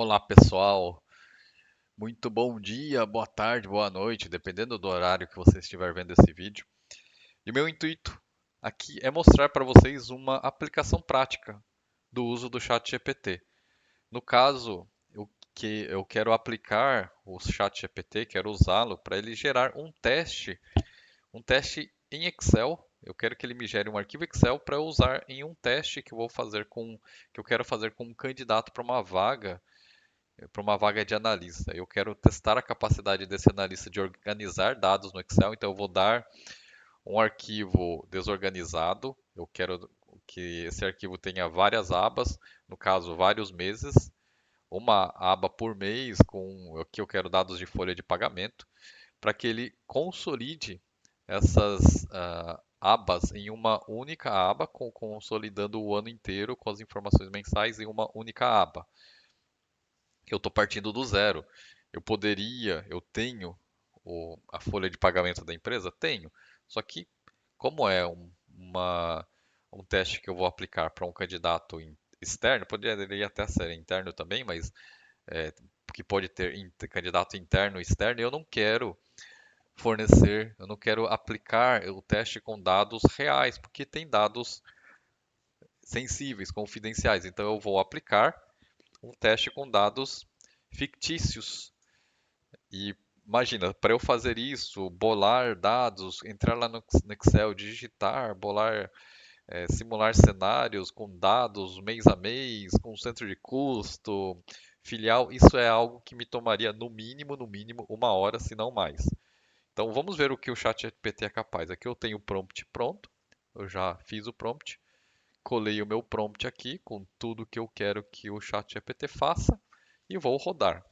Olá pessoal, muito bom dia, boa tarde, boa noite, dependendo do horário que você estiver vendo esse vídeo. E o meu intuito aqui é mostrar para vocês uma aplicação prática do uso do ChatGPT. No caso, eu quero aplicar o ChatGPT, quero usá-lo para ele gerar um teste em Excel. Eu quero que ele me gere um arquivo Excel para eu usar em um teste que eu quero fazer com um candidato para uma vaga de analista. Eu quero testar a capacidade desse analista de organizar dados no Excel, então eu vou dar um arquivo desorganizado. Eu quero que esse arquivo tenha várias abas, no caso, vários meses, uma aba por mês com que eu quero dados de folha de pagamento, para que ele consolide essas abas em uma única aba, consolidando o ano inteiro com as informações mensais em uma única aba. Eu estou partindo do zero. Eu tenho a folha de pagamento da empresa? Tenho. Só que, como é um teste que eu vou aplicar para um candidato externo, poderia até ser interno também, mas é, que pode ter candidato interno e externo, eu não quero aplicar o teste com dados reais, porque tem dados sensíveis, confidenciais. Então, eu vou aplicar um teste com dados fictícios. E imagina, para eu fazer isso, bolar dados, entrar lá no Excel, digitar, simular cenários com dados mês a mês, com centro de custo, filial, isso é algo que me tomaria no mínimo, uma hora, se não mais. Então vamos ver o que o ChatGPT é capaz. Aqui eu tenho o prompt pronto, eu já fiz o prompt, colei o meu prompt aqui com tudo que eu quero que o ChatGPT faça e vou rodar.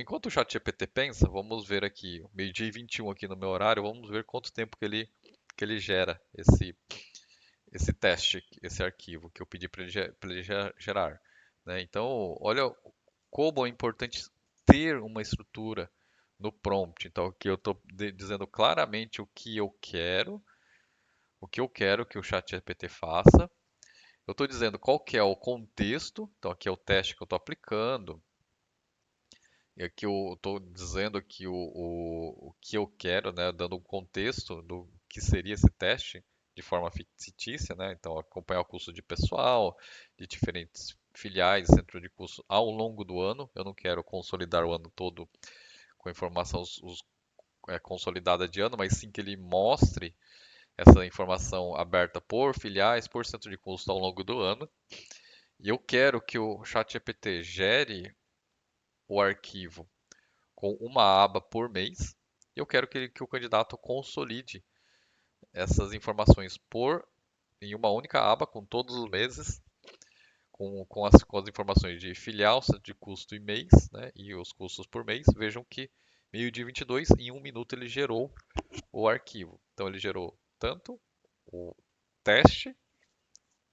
Enquanto o ChatGPT pensa, vamos ver aqui, meio-dia e 21 aqui no meu horário, vamos ver quanto tempo que ele gera esse teste, esse arquivo que eu pedi para ele gerar, né? Então, olha como é importante ter uma estrutura no prompt. Então, aqui eu estou dizendo claramente o que eu quero que o ChatGPT faça. Eu estou dizendo qual que é o contexto, então aqui é o teste que eu estou aplicando. E aqui eu estou dizendo aqui o que eu quero, né, dando um contexto do que seria esse teste de forma fictícia, né? Então, acompanhar o custo de pessoal, de diferentes filiais, centro de custo ao longo do ano. Eu não quero consolidar o ano todo com informação consolidada de ano, mas sim que ele mostre essa informação aberta por filiais, por centro de custo ao longo do ano. E eu quero que o ChatGPT gere o arquivo com uma aba por mês. Eu quero que o candidato consolide essas informações em uma única aba, com todos os meses, com as informações de filial, de custo e mês, né, e os custos por mês. Vejam que meio-dia 22, em um minuto ele gerou o arquivo. Então ele gerou tanto o teste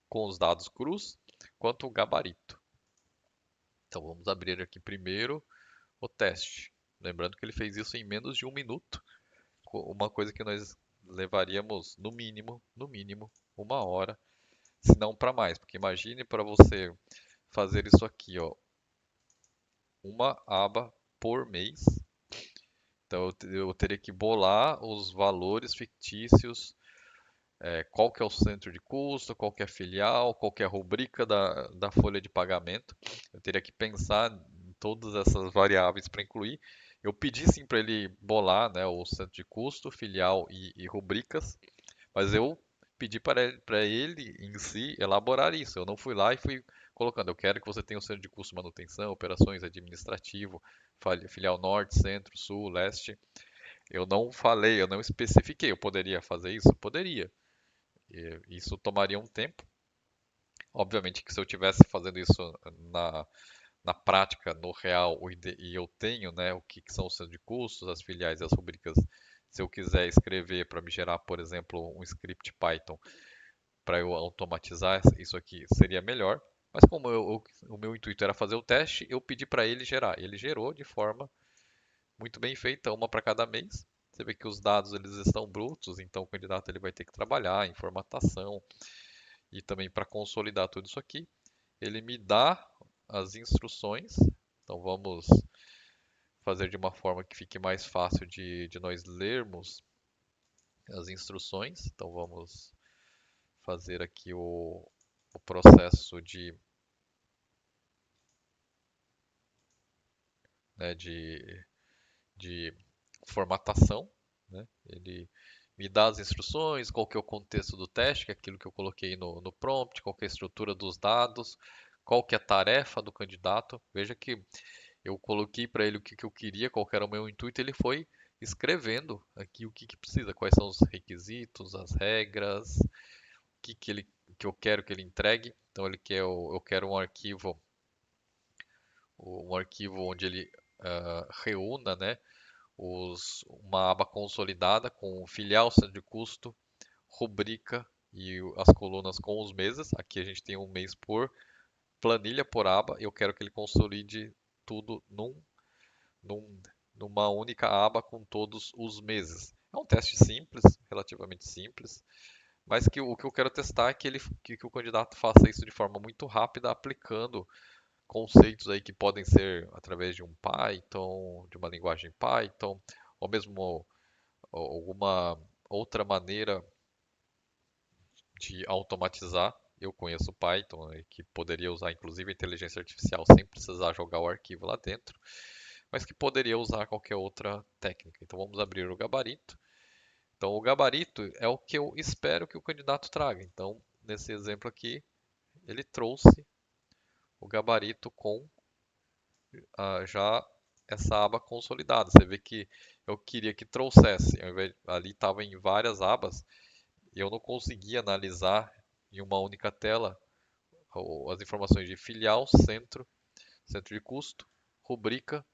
com os dados crus, quanto o gabarito. Então vamos abrir aqui primeiro o teste. Lembrando que ele fez isso em menos de um minuto, uma coisa que nós levaríamos no mínimo, uma hora, se não para mais. Porque imagine para você fazer isso aqui, ó, uma aba por mês. Então eu teria que bolar os valores fictícios, qual que é o centro de custo, qual que é a filial, qual que é a rubrica da folha de pagamento. Eu teria que pensar em todas essas variáveis para incluir. Eu pedi sim para ele bolar, né, o centro de custo, filial e rubricas, mas eu pedi para ele em si elaborar isso. Eu não fui lá e fui colocando. Eu quero que você tenha o centro de custo, manutenção, operações, administrativo, filial norte, centro, sul, leste. Eu não falei, eu não especifiquei. Eu poderia fazer isso? Poderia. E isso tomaria um tempo. Obviamente que se eu estivesse fazendo isso na prática, no real, e eu tenho, né, o que são os centros de custos, as filiais e as rubricas, se eu quiser escrever para me gerar, por exemplo, um script Python para eu automatizar isso aqui, seria melhor. Mas como o meu intuito era fazer o teste, eu pedi para ele gerar. Ele gerou de forma muito bem feita, uma para cada mês. Você vê que os dados eles estão brutos, então o candidato ele vai ter que trabalhar em formatação e também para consolidar tudo isso aqui. ele me dá as instruções. Então vamos fazer de uma forma que fique mais fácil de nós lermos as instruções. Então vamos fazer aqui o processo né, de formatação, né? Ele me dá as instruções, qual que é o contexto do teste, que é aquilo que eu coloquei no prompt, qual que é a estrutura dos dados, qual que é a tarefa do candidato. Veja que eu coloquei para ele o que eu queria, qual que era o meu intuito, ele foi escrevendo aqui o que precisa, quais são os requisitos, as regras, o que eu quero que ele entregue. Então ele quer, eu quero um arquivo onde ele reúna, né, uma aba consolidada com filial, centro de custo, rubrica e as colunas com os meses. Aqui a gente tem um mês por planilha por aba. Eu quero que ele consolide tudo num- numa única aba com todos os meses. É um teste simples, relativamente simples, mas o que eu quero testar é que o candidato faça isso de forma muito rápida, aplicando conceitos aí que podem ser através de um Python, de uma linguagem Python, ou mesmo alguma outra maneira de automatizar. Eu conheço Python, né, que poderia usar inclusive inteligência artificial sem precisar jogar o arquivo lá dentro, mas que poderia usar qualquer outra técnica. Então vamos abrir o gabarito. Então o gabarito é o que eu espero que o candidato traga. Então nesse exemplo aqui, ele trouxe o gabarito com já essa aba consolidada. Você vê que eu queria que trouxesse, ali estava em várias abas, e eu não conseguia analisar em uma única tela as informações de filial, centro de custo, rubrica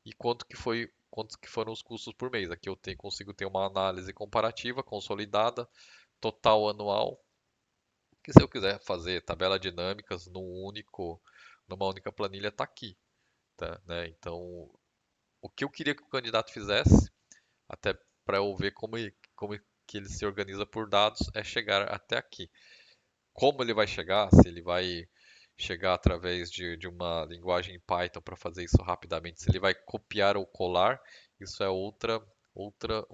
e quantos que foram os custos por mês. Aqui eu consigo ter uma análise comparativa, consolidada, total anual, que se eu quiser fazer tabela dinâmicas numa única planilha, está aqui, tá, né? Então, o que eu queria que o candidato fizesse, até para eu ver como que ele se organiza por dados, é chegar até aqui. Como ele vai chegar, se ele vai chegar através de uma linguagem Python para fazer isso rapidamente, se ele vai copiar ou colar, isso é outra, outra,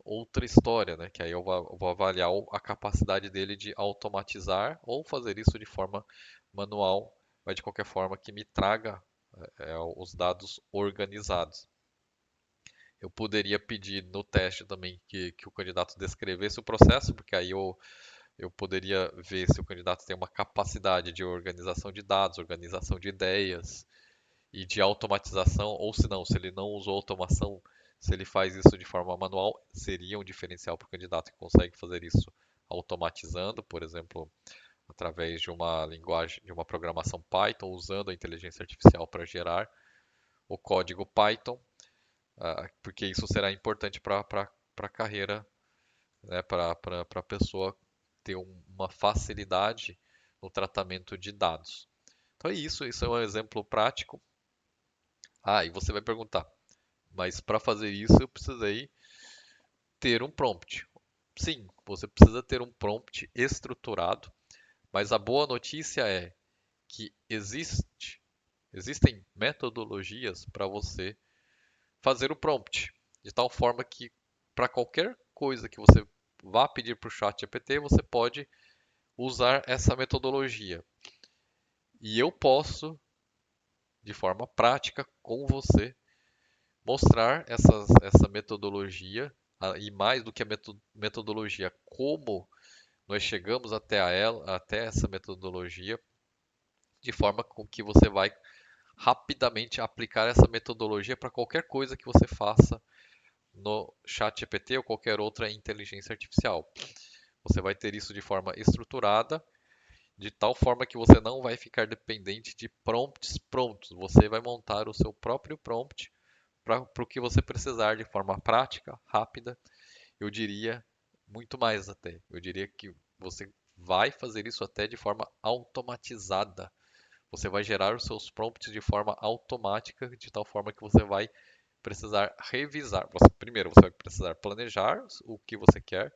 outra história, né? Que aí eu vou avaliar a capacidade dele de automatizar ou fazer isso de forma manual, mas de qualquer forma que me traga os dados organizados. Eu poderia pedir no teste também que o candidato descrevesse o processo, porque aí eu poderia ver se o candidato tem uma capacidade de organização de dados, organização de ideias e de automatização, ou se não, se ele não usou automação, se ele faz isso de forma manual, seria um diferencial para o candidato que consegue fazer isso automatizando, por exemplo, através de uma linguagem, de uma programação Python, usando a inteligência artificial para gerar o código Python, porque isso será importante para a carreira, né, para a pessoa ter uma facilidade no tratamento de dados. Então é isso é um exemplo prático. Ah, e você vai perguntar, mas para fazer isso eu precisei ter um prompt. Sim, você precisa ter um prompt estruturado, mas a boa notícia é que existem metodologias para você fazer o prompt, de tal forma que para qualquer coisa que você vá pedir para o chat GPT, você pode usar essa metodologia. E eu posso, de forma prática, com você, mostrar essa metodologia, e mais do que a metodologia, como nós chegamos até essa metodologia, de forma com que você vai rapidamente aplicar essa metodologia para qualquer coisa que você faça no ChatGPT ou qualquer outra inteligência artificial. Você vai ter isso de forma estruturada, de tal forma que você não vai ficar dependente de prompts prontos. Você vai montar o seu próprio prompt para o que você precisar de forma prática, rápida. Eu diria muito mais até. Eu diria que você vai fazer isso até de forma automatizada. Você vai gerar os seus prompts de forma automática, de tal forma que você vai precisar revisar. Primeiro, você vai precisar planejar o que você quer,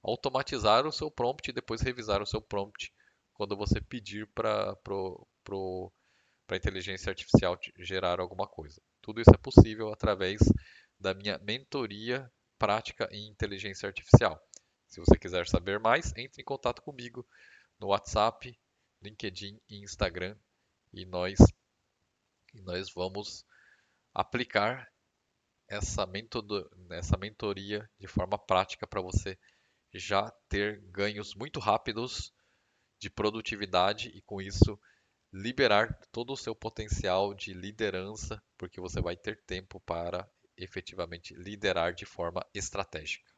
automatizar o seu prompt e depois revisar o seu prompt quando você pedir para a inteligência artificial gerar alguma coisa. Tudo isso é possível através da minha mentoria prática em inteligência artificial. Se você quiser saber mais, entre em contato comigo no WhatsApp, LinkedIn e Instagram e nós vamos aplicar essa mentoria de forma prática para você já ter ganhos muito rápidos de produtividade e com isso liberar todo o seu potencial de liderança, porque você vai ter tempo para efetivamente liderar de forma estratégica.